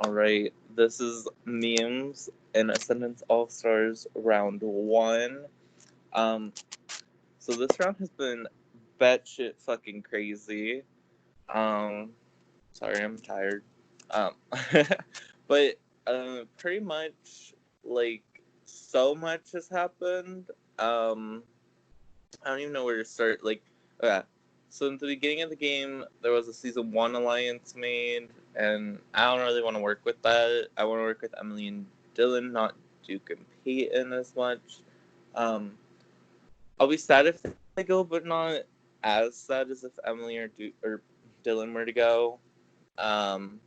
Alright, this is memes in Ascendance All Stars round one. Um, so this round has been batshit fucking crazy. Um, sorry, I'm tired. Um, but pretty much like so much has happened. Um, I don't even know where to start. Okay. So in the beginning of the game, there was a season one alliance made, and I don't really want to work with that. I want to work with Emily and Dylan, not Duke and Peyton as much. Um, I'll be sad if they go, but not as sad as if Emily or Duke or Dylan were to go. Um,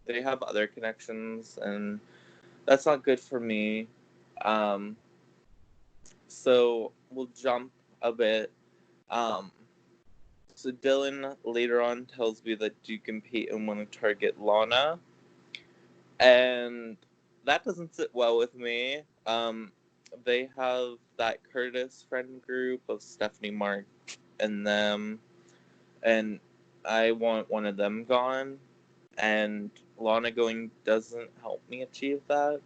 they have other connections, and that's not good for me. Um, so we'll jump a bit. Um, So Dylan later on tells me that Duke and Peyton want to target Lana, and that doesn't sit well with me. They have that Curtis friend group of Stephanie, Mark, and them, and I want one of them gone, and Lana going doesn't help me achieve that.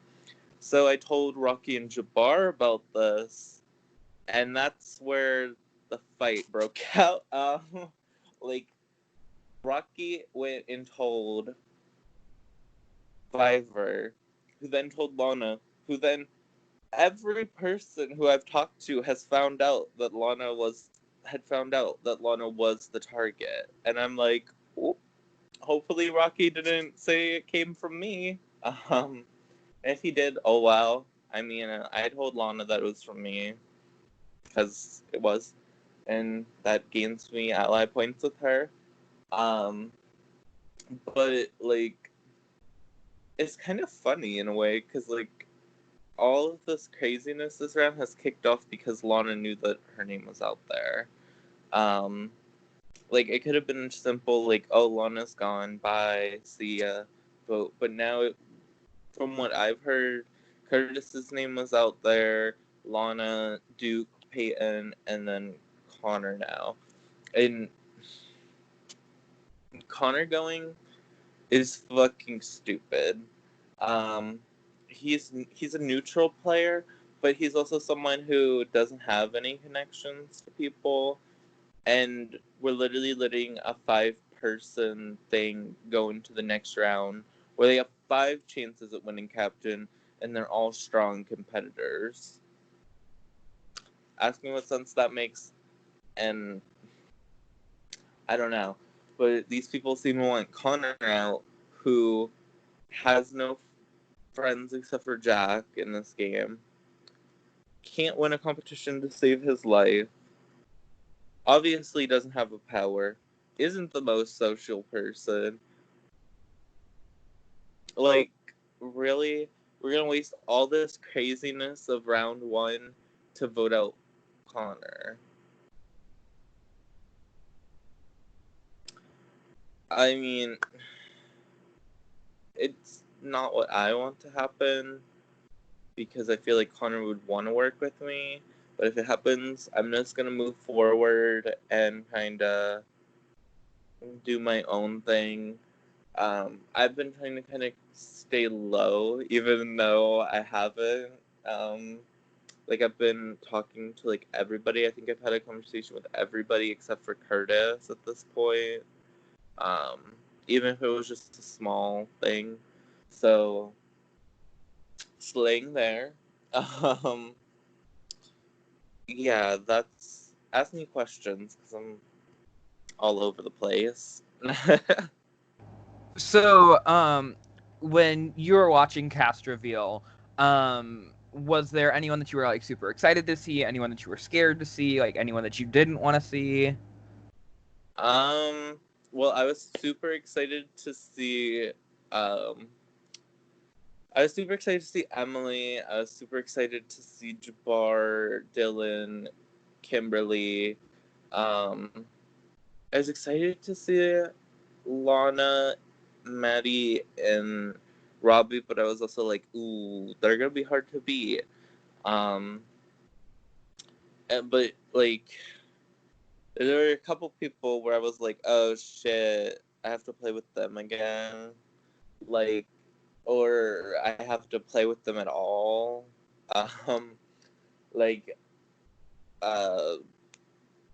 So I told Rocky and Jabbar about this, and that's where the fight broke out. Like Rocky went and told Viver, who then told Lana, who then every person who I've talked to has found out that Lana was the target, and I'm like, oh, hopefully Rocky didn't say it came from me. Um, if he did, oh well. I mean, I told Lana that it was from me because it was, and that gains me ally points with her. Um, but like it's kind of funny in a way because like all of this craziness this round has kicked off because Lana knew that her name was out there. Um, like it could have been simple, like, oh, Lana's gone, bye, see ya. But now, from what I've heard, Curtis's name was out there, Lana, Duke, Peyton, and then Connor now. And Connor going is fucking stupid. Um, he's a neutral player, but he's also someone who doesn't have any connections to people, and we're literally letting a five-person thing go into the next round where they have five chances at winning captain, and they're all strong competitors. Ask me what sense that makes, and I don't know. But these people seem to want Connor out, who has no friends except for Jack in this game, can't win a competition to save his life, obviously doesn't have a power, isn't the most social person. Like, really? We're gonna waste all this craziness of round one to vote out Connor. I mean, it's not what I want to happen because I feel like Connor would want to work with me. But if it happens, I'm just gonna move forward and kind of do my own thing. I've been trying to kind of stay low, even though I haven't. Um, like I've been talking to like everybody. I think I've had a conversation with everybody except for Curtis at this point. Um, even if it was just a small thing. So slaying there. Um, yeah, that's ask me questions because I'm all over the place. So, when you were watching cast reveal, was there anyone that you were like super excited to see? Anyone that you were scared to see? Like anyone that you didn't want to see? Um, well, I was super excited to see. Um, I was super excited to see Emily. I was super excited to see Jabbar, Dylan, Kimberly. Um, I was excited to see Lana, Maddie, and Robbie, but I was also like, ooh, they're gonna be hard to beat. Um, but like, there were a couple people where I was like, oh shit, I have to play with them again. Like, or I have to play with them at all. Um, like, uh,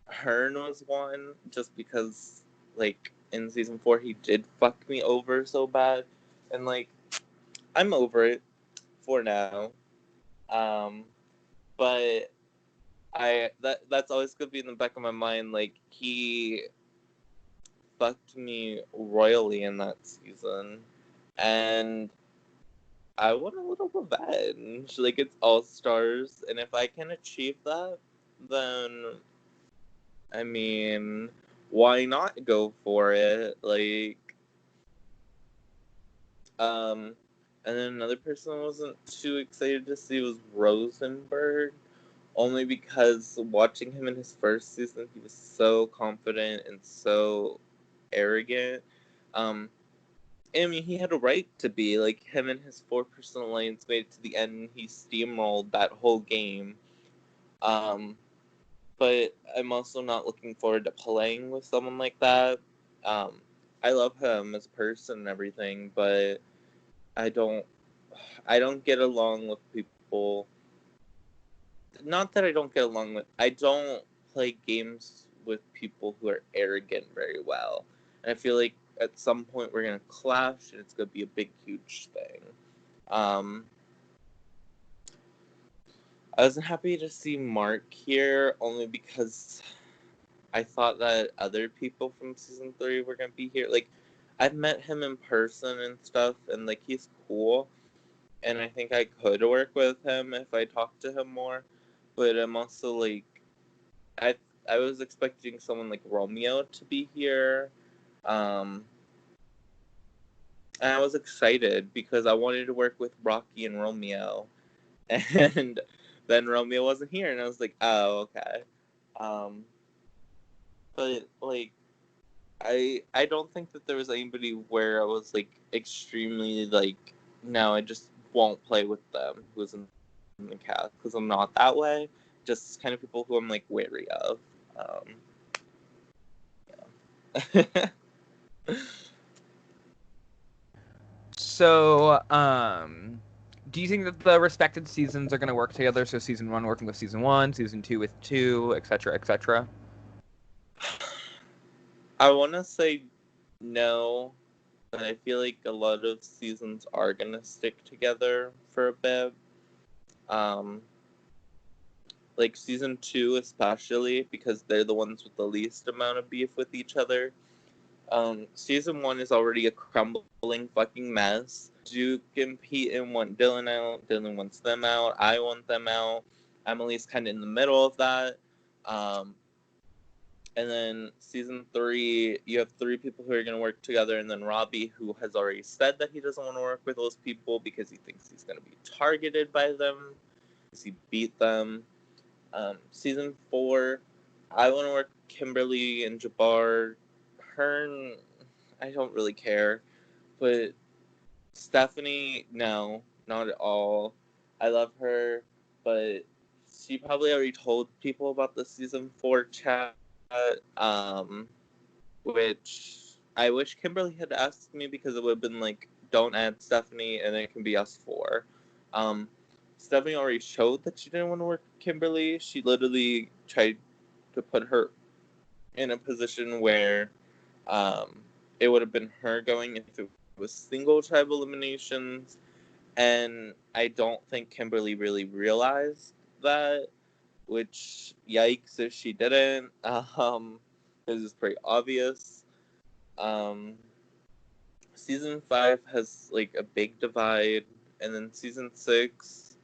Hearn was one, just because, like, in season 4 he did fuck me over so bad. And, like, I'm over it for now. Um, but that's always gonna be in the back of my mind. Like, he fucked me royally in that season, and I want a little revenge. Like, it's All Stars, and if I can achieve that, then I mean, why not go for it? Like, and then another person I wasn't too excited to see was Rosenberg, only because watching him in his first season, he was so confident and so arrogant. Um, I mean, he had a right to be. Like, him and his 4% alliance made it to the end, and he steamrolled that whole game. Um, but I'm also not looking forward to playing with someone like that. Um, I love him as a person and everything, but I don't, I don't get along with people. Not that I don't get along with. I don't play games with people who are arrogant very well, and I feel like at some point we're gonna clash, and it's gonna be a big, huge thing. Um, I wasn't happy to see Mark here only because I thought that other people from season 3 were gonna be here. Like, I've met him in person and stuff, and like he's cool, and I think I could work with him if I talked to him more. But I'm also like, I I was expecting someone like Romeo to be here, um, and I was excited because I wanted to work with Rocky and Romeo, and then Romeo wasn't here, and I was like, oh, okay. Um, but like, I don't think that there was anybody where I was like extremely like, no, I just won't play with them who was in the cast, because I'm not that way. Just kind of people who I'm like wary of. Um, yeah. So, do you think that the respected seasons are going to work together? So, season 1 working with season 1, season 2 with 2, etc., etc. I want to say no, but I feel like a lot of seasons are gonna stick together for a bit. Um, like season 2 especially, because they're the ones with the least amount of beef with each other. Season 1 is already a crumbling fucking mess. Duke and Peyton want Dylan out. Dylan wants them out. I want them out. Emily's kind of in the middle of that. Um, and then season 3, you have 3 people who are going to work together, and then Robbie, who has already said that he doesn't want to work with those people because he thinks he's going to be targeted by them because he beat them. Season 4, I want to work with Kimberly and Jabbar. Hearn, I don't really care. But Stephanie, no, not at all. I love her, but she probably already told people about the season 4 chat, which I wish Kimberly had asked me, because it would have been like, don't add Stephanie and it can be us 4. Um, Stephanie already showed that she didn't want to work with Kimberly. She literally tried to put her in a position where um, it would have been her going if it was single tribe eliminations, and I don't think Kimberly really realized that, which yikes if she didn't. This is pretty obvious. Um, season 5 has like a big divide, and then season 6,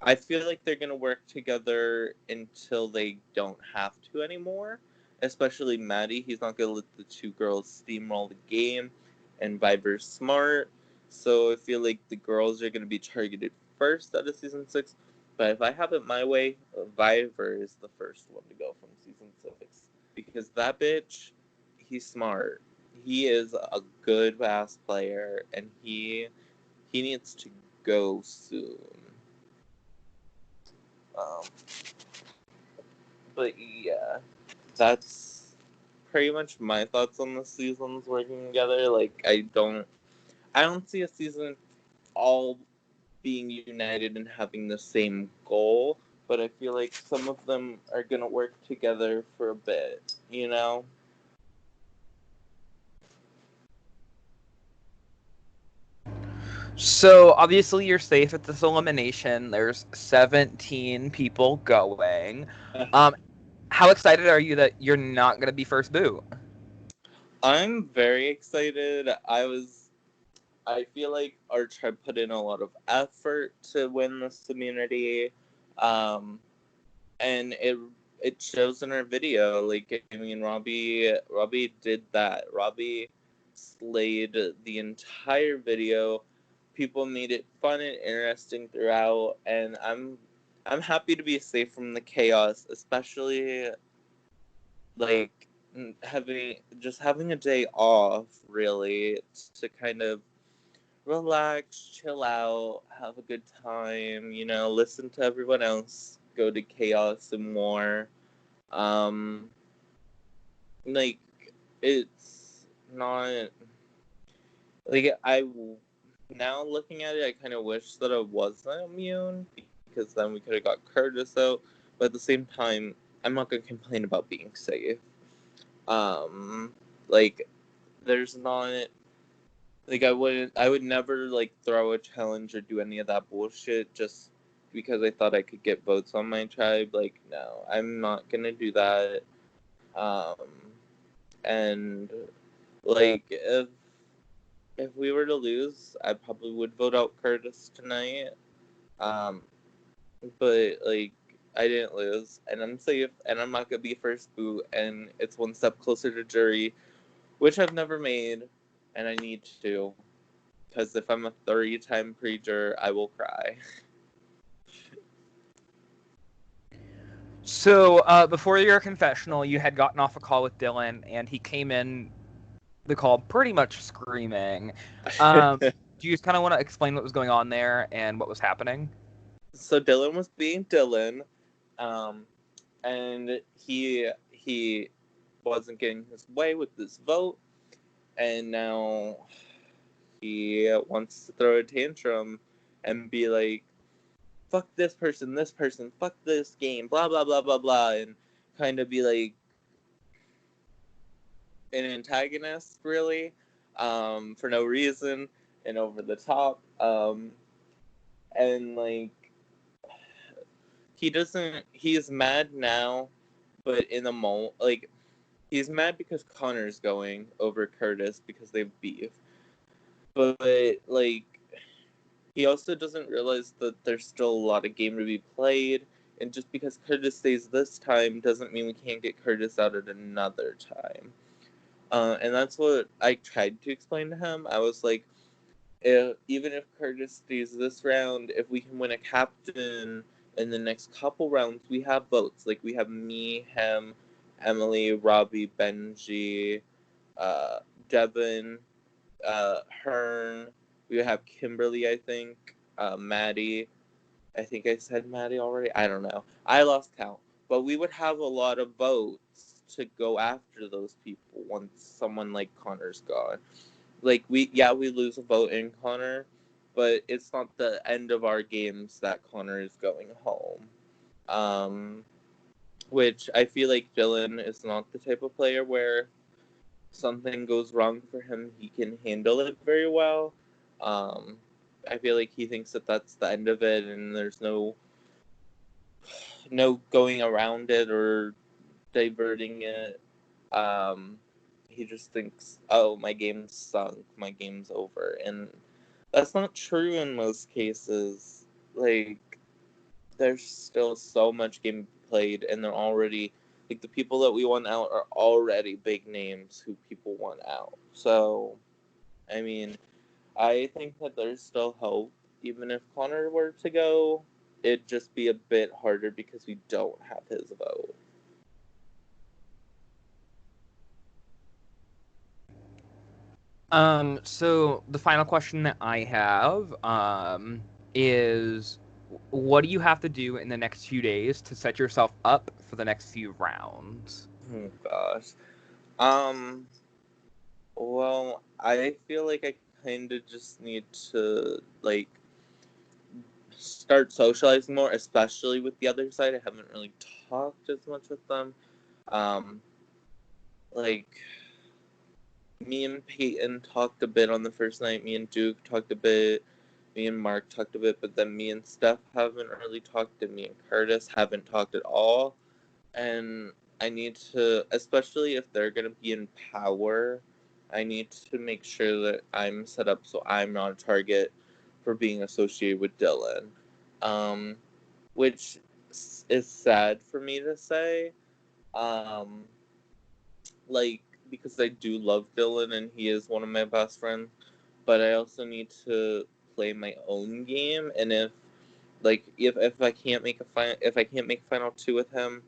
I feel like they're gonna work together until they don't have to anymore. Especially Maddie, he's not gonna let the 2 girls steamroll the game, and Viber's smart. So I feel like the girls are gonna be targeted first out of season 6. But if I have it my way, Viber is the first one to go from season 6, because that bitch, he's smart. He is a good bass player, and he needs to go soon. Um, but yeah, that's pretty much my thoughts on the seasons working together. Like, I don't see a season all being united and having the same goal, but I feel like some of them are gonna work together for a bit, you know? So obviously you're safe at this elimination. There's 17 people going. Um, how excited are you that you're not going to be first boot? I'm very excited. I feel like our tribe put in a lot of effort to win this immunity. Um, and it shows in our video. Like, I mean, Robbie did that. Robbie slayed the entire video. People made it fun and interesting throughout, and I'm happy to be safe from the chaos, especially like having a day off, really, to kind of relax, chill out, have a good time, listen to everyone else go to chaos and more. Um, like, it's not, like, now looking at it, I kind of wish that I wasn't immune because then we could have got Curtis out, but at the same time, I'm not gonna complain about being safe. Like, there's not I would never like throw a challenge or do any of that bullshit just because I thought I could get votes on my tribe. Like, no, I'm not gonna do that. Um, and like if we were to lose, I probably would vote out Curtis tonight. Um, but like I didn't lose, and I'm safe, and I'm not gonna be first boot, and it's one step closer to jury, which I've never made, and I need to. Because if I'm a 3-time pre-juror, I will cry. So before your confessional, you had gotten off a call with Dylan, and he came in the call pretty much screaming. Do you just kind of want to explain what was going on there and what was happening? So Dylan was being Dylan, um, and he wasn't getting his way with this vote, and now he wants to throw a tantrum and be like, "Fuck this person, fuck this game, blah blah blah blah blah," and kind of be like an antagonist, really, for no reason and over the top. And like he's mad now, but in the moment, like he's mad because Connor's going over Curtis because they have beef. But like he also doesn't realize that there's still a lot of game to be played, and just because Curtis stays this time doesn't mean we can't get Curtis out at another time. And that's what I tried to explain to him. I was like, even if Curtis stays this round, if we can win a captain in the next couple rounds, we have votes. Like, we have me, him, Emily, Robbie, Benji, uh, Devin, Hearn. We have Kimberly, I think, Maddie. I think I said Maddie already. I don't know. I lost count. But we would have a lot of votes to go after those people once someone like Connor's gone. Like we lose a vote in Connor, but it's not the end of our games that Connor is going home. Um, which I feel like Dylan is not the type of player where something goes wrong for him, he can handle it very well. Um, I feel like he thinks that that's the end of it, and there's no going around it or diverting it. Um, he just thinks, "Oh, my game's sunk, my game's over," and that's not true in most cases. Like, there's still so much game played, and they're already like the people that we want out are already big names who people want out. So, I mean, I think that there's still hope, even if Connor were to go. It'd just be a bit harder because we don't have his vote. So the final question that I have is what do you have to do in the next few days to set yourself up for the next few rounds? Oh gosh. Um. Well, I feel like I kind of just need to, like, start socializing more, especially with the other side. I haven't really talked as much with them. Um, like, me and Peyton talked a bit on the first night. Me and Duke talked a bit. Me and Mark talked a bit, but then me and Steph haven't really talked, and me and Curtis haven't talked at all. And I need to, especially if they're going to be in power, I need to make sure that I'm set up so I'm not a target for being associated with Dylan. Um, which is sad for me to say. Um, like, because I do love Dylan and he is one of my best friends, but I also need to play my own game. And if I can't make a final two with him,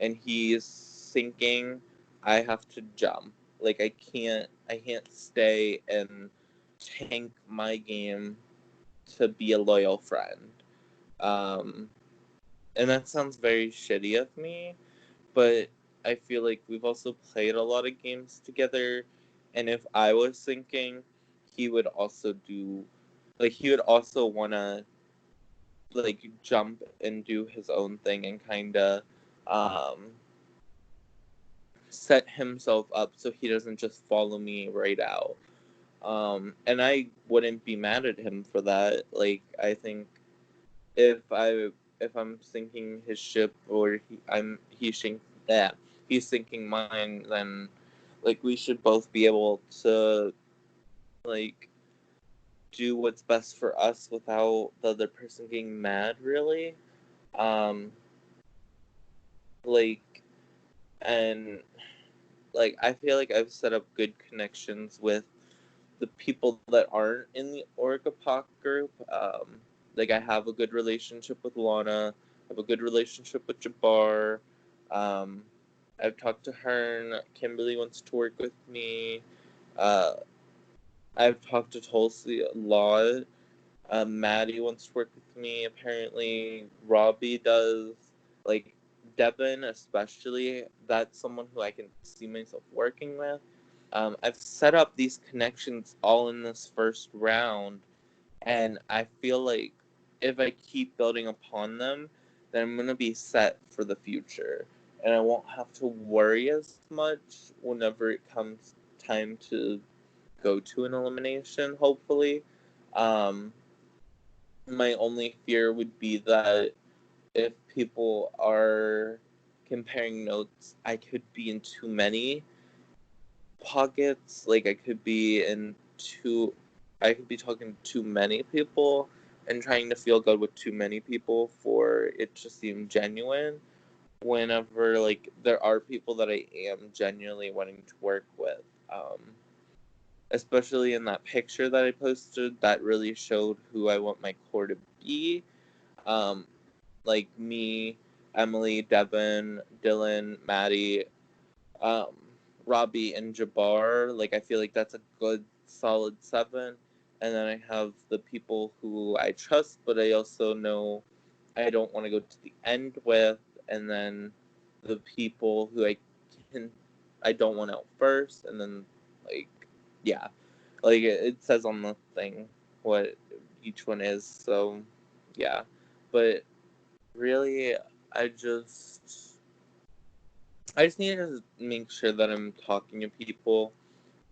and he's sinking, I have to jump. Like, I can't stay and tank my game to be a loyal friend. Um, and that sounds very shitty of me, but I feel like we've also played a lot of games together, and if I was sinking, he would also wanna like jump and do his own thing and kind of um set himself up so he doesn't just follow me right out. And I wouldn't be mad at him for that. Like, I think if I if I'm sinking his ship, or he's sinking mine, then like we should both be able to like do what's best for us without the other person getting mad, really. Um, like, and like I feel like I've set up good connections with the people that aren't in the Orcapoc group. Like, I have a good relationship with Lana. I have a good relationship with Jabbar. Um, I've talked to Hearn. Kimberly wants to work with me. Uh, I've talked to Tulsi a lot. Maddie wants to work with me, apparently. Robbie does. Like, Devin, especially, that's someone who I can see myself working with. I've set up these connections all in this first round, and I feel like if I keep building upon them, then I'm going to be set for the future. And I won't have to worry as much whenever it comes time to go to an elimination, hopefully. Um, my only fear would be that if people are comparing notes, I could be in too many pockets. Like, I could be talking to too many people and trying to feel good with too many people for it to seem genuine, whenever like there are people that I am genuinely wanting to work with. um Especially in that picture that I posted, that really showed who I want my core to be. um like me, Emily, Devin, Dylan, Maddie, um, Robbie, and Jabbar. Like, I feel like that's a good solid seven. And then I have the people who I trust, but I also know I don't want to go to the end with. And then the people who can I don't want out first. And then, like, yeah, like it says on the thing what each one is. So yeah, but really, I just I just need to make sure that I'm talking to people.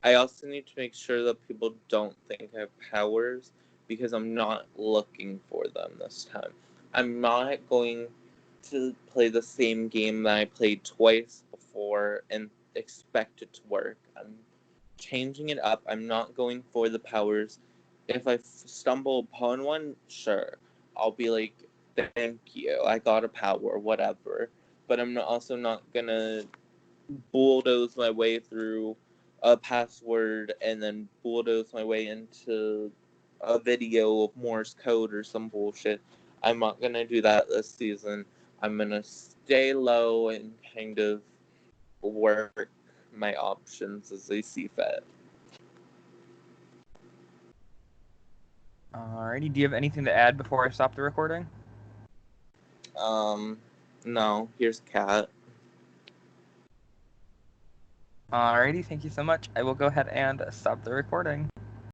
I also need to make sure that people don't think I have powers, because I'm not looking for them this time. I'm not going to play the same game that I played twice before and expect it to work. I'm changing it up. I'm not going for the powers. If I stumble upon one, sure, I'll be like, thank you, I got a power, whatever. But I'm also not gonna bulldoze my way through a password and then bulldoze my way into a video of Morse code or some bullshit. I'm not gonna do that this season. I'm gonna stay low and kind of work my options as they see fit. Alrighty, do you have anything to add before I stop the recording? Um, no, here's Cat. Alrighty, thank you so much. I will go ahead and stop the recording.